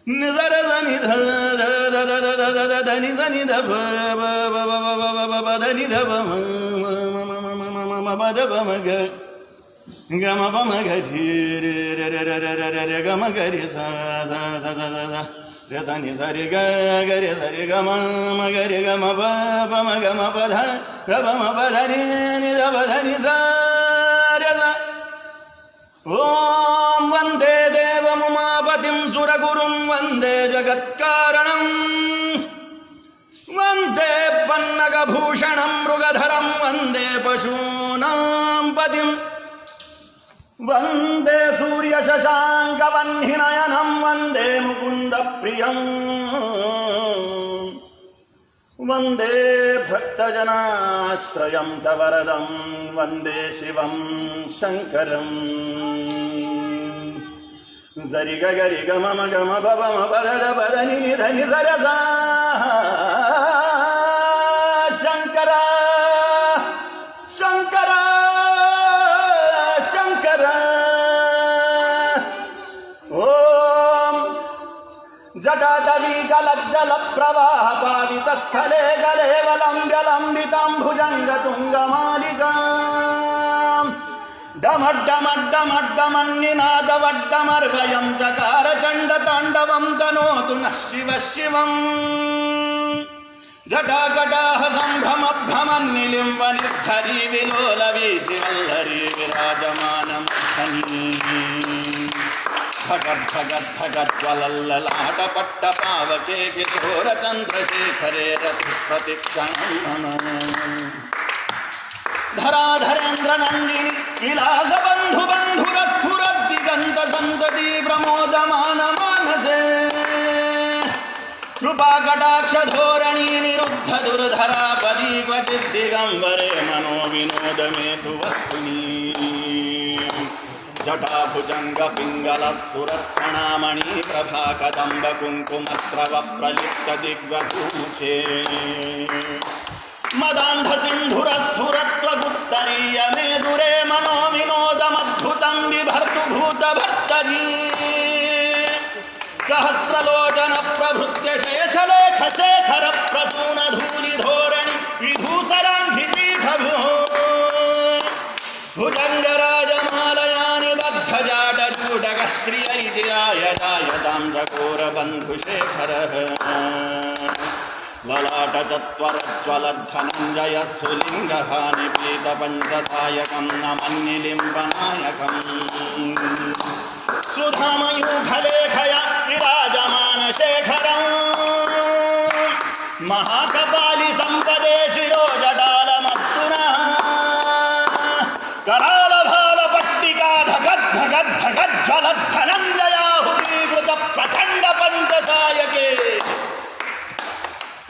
నిజర దని ధ దని దని ధ దని ధ మద మగ గమ పమ గరి రే గమ గరి సా రే దని సరి గరి సరి గమ గరి గమ పమ గమ పధ గమ పధని నిధ పధని సా ఓం వందే దేవముమాపతిం సురగురుం వందే జగత్కారణం వందే పన్నగభూషణం మృగధరం వందే పశూనాం పతిం వందే సూర్యశశాంకవహ్నినయనం వందే ముకుందప్రియం వందే భక్తజనాశ్రయం చ వరదం వందే శివం శంకరం జరి గరి గమ గమ పమ పద పద ని ధని సరసా శంకర శంకర శంకర ఓం జటాటవీ గలజ్జల ప్రవాహ పావిత స్థలే గలేవలంబ్య లంబితాంభుజంగ తుంగమాలికా డమడ్డమడ్డమడ్డమన్నినాదవడ్డమర్వయం చకార చండ తాండవం తనోతు నః శివ శివం జటాకటాహ సంభ్రమభ్రమన్నిలింబ నిర్ఝరీ విలోల వీచివల్లరీ విరాజమానమఖనీ భగద్భగద్భగద్వలల్లలాట పట్ట పావకే కిశోర చంద్రశేఖరే రతి ప్రతిక్షణం నమ ధరాధరేంద్ర నందిని విలాస బంధు బంధురస్ఫురద్దిగంత సంతతి ప్రమోదమాన మానసే కృపాకటాక్ష ధోరణీ నిరుద్ధ దుర్ధరాపదీ క్వచిద్దిగంబరే మనో వినోదమేతు వస్తుని జటాభుజంగ పింగళ స్ఫురత్కణామణి ప్రభా కదంబ కుంకుమస్రవ ప్రలిప్త దిగ్వధూచే మదాంధ సింధుర స్ఫురత్వ గుప్తరీయ మేదురే మనో వినోదమద్భుతం విభర్తు భూత భర్తరీ సహస్రలోచన ప్రభృత్య శేషలేఖ శేఖర ప్రసూన ధూళి ధోరణి విభూసరాంఘిపీఠభూ భుజంగరాజమాలయాని బద్ధజాటచూటక శ్రియైతిరాయదాయతాం చకోరబంధుశేఖర లలాటచత్వరజ్వలద్ధనంజయ సులింగహాని పీత పంచసాయకం నమన్నిలింబనాయకం సుధామయూఖలేఖయ విరాజమాన శేఖరం మహాకపాలి సంపదే శిరోజటాలమస్తున करालभाल पट्टिका धगद् धगद् धगज्ज्वलद्धनञ्जयाहुतीकृत प्रचण्ड पञ्चसायके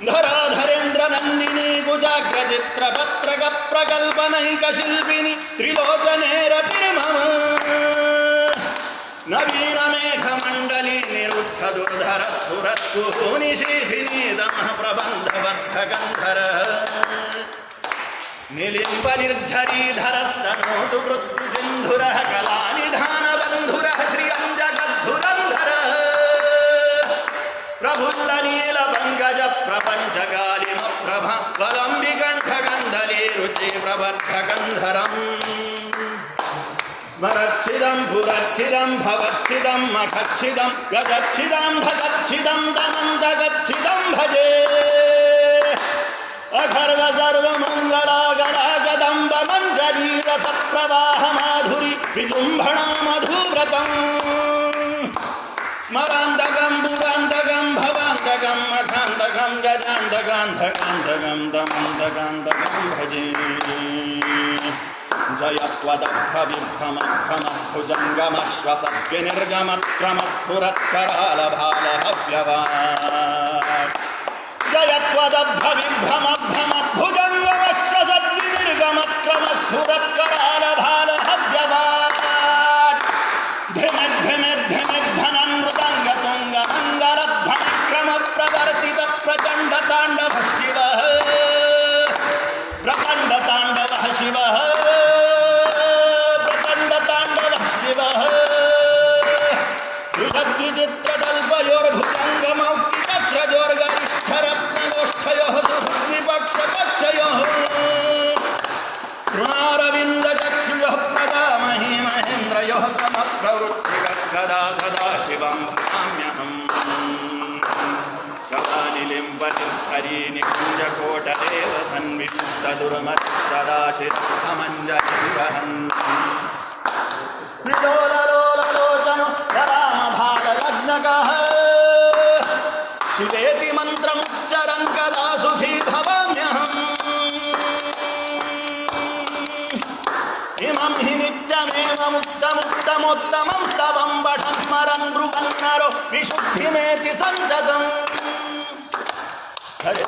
धराधरेन्द्र नन्दिनी कुजाग्रचित्र पत्रक प्रकल्पनैक शिल्पिनि त्रिलोचने रतिर्मम नवीन मेघमण्डली निरुद्ध दुर्धर स्फुरत्कुहूनि शीथिनी दमः प्रबन्धबद्ध गन्धरः निलिम्ब निर्झरीधरस्तनोतु वृत्ति सिन्धुरः कलानिधान बन्धुरः श्रियं जगद्धुरन्धरः प्रफुल्ल नील पंकज प्रपंच कालिम प्रभा वलम्बिकण्ठकन्धली रुचि प्रबद्ध गन्धरम् स्मरच्छिदं पुरच्छिदं भवच्छिदं मखच्छिदं गजच्छिदं भगच्छिदं दमन्तगच्छिदं भजे अखर्व सर्वमंगला गणा कदंब मंजरी रस प्रवाह माधुरी विजुंभणा मधुव्रतम स्मरांतकं पुरांतकं भवांतकं मखांतकं गजांतकांतकांतकं दमंतकांतकं भजे जयत्वदभ्रविभ्रमक्रमस्फुरत्करालभालहव्यवान् जयत्वदभ्रविभ्रमभ्रमद्भुजङ्गमश्वसद्विनिर्गमक्रमस्फुरत्करालभालहव्यवान् धिमिद्धिमिद्धिमिद्भनन्मृदङ्गतुङ्गमङ्गलध्वनिक्रमप्रवर्तित प्रचण्डताण्डवः शिवः प्रचण्डताण्डवः शिवः प्रचण्डताण्डवः शिवः विचित्रतल्पयोर्भुजङ्गमौक्तिकस्रजोर्गरिष्ठरत्नगोष्ठयोः सुविपक्षपक्षयोः तृणारविन्दचक्षुयोः प्रदामहि महेन्द्रयोः समप्रवृत्तिकदा सदाशिवं भजाम्यहम् कलानिलिम्बनिर्झरी निकुञ्जकोटदेव सन्विष्टदुर्मत्सदाशिरमञ्जलिवहन् विलोललोललोचनो रामभाललग्नकः शिवेति मन्त्रमुच्चरन् कदा सुखी भवाम्यहम् इमं हि नित्यमेव मुक्तमुत्तमोत्तमं स्तवं पठन् स्मरन् ब्रुवन् नरो विशुद्धिमेति सन्ततम् हरे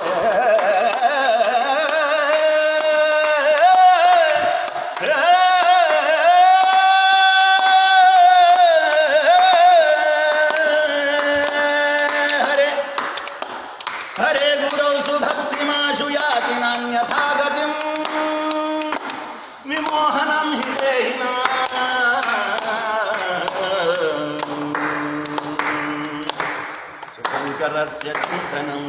हरे गुरौ सुभक्तिमाशु याति नान्यथा गतिम् विमोहनं हि देहिना सुशङ्करस्य चिन्तनं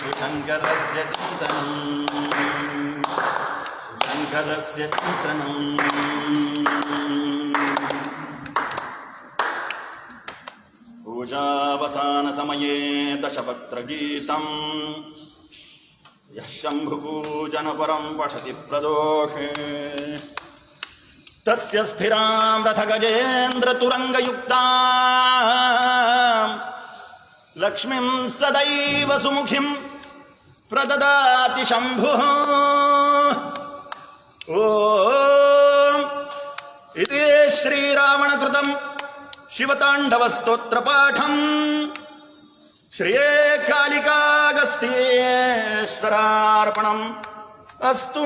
सुशङ्करस्य चिन्तनं सुशङ्करस्य चिन्तनं पूजावसानसमये दशवक्त्रगीतम् यः शम्भुपूजनपरं पठति प्रदोषे तस्य स्थिरां रथगजेन्द्रतुरङ्गयुक्तां लक्ष्मीं सदैव सुमुखीं प्रददाति शम्भुः ॐ इति श्रीरावणकृतं शिवताण्डवस्तोत्रपाठम् श्रिये कालिकागस्तीश्वरार्पणम् अस्तु।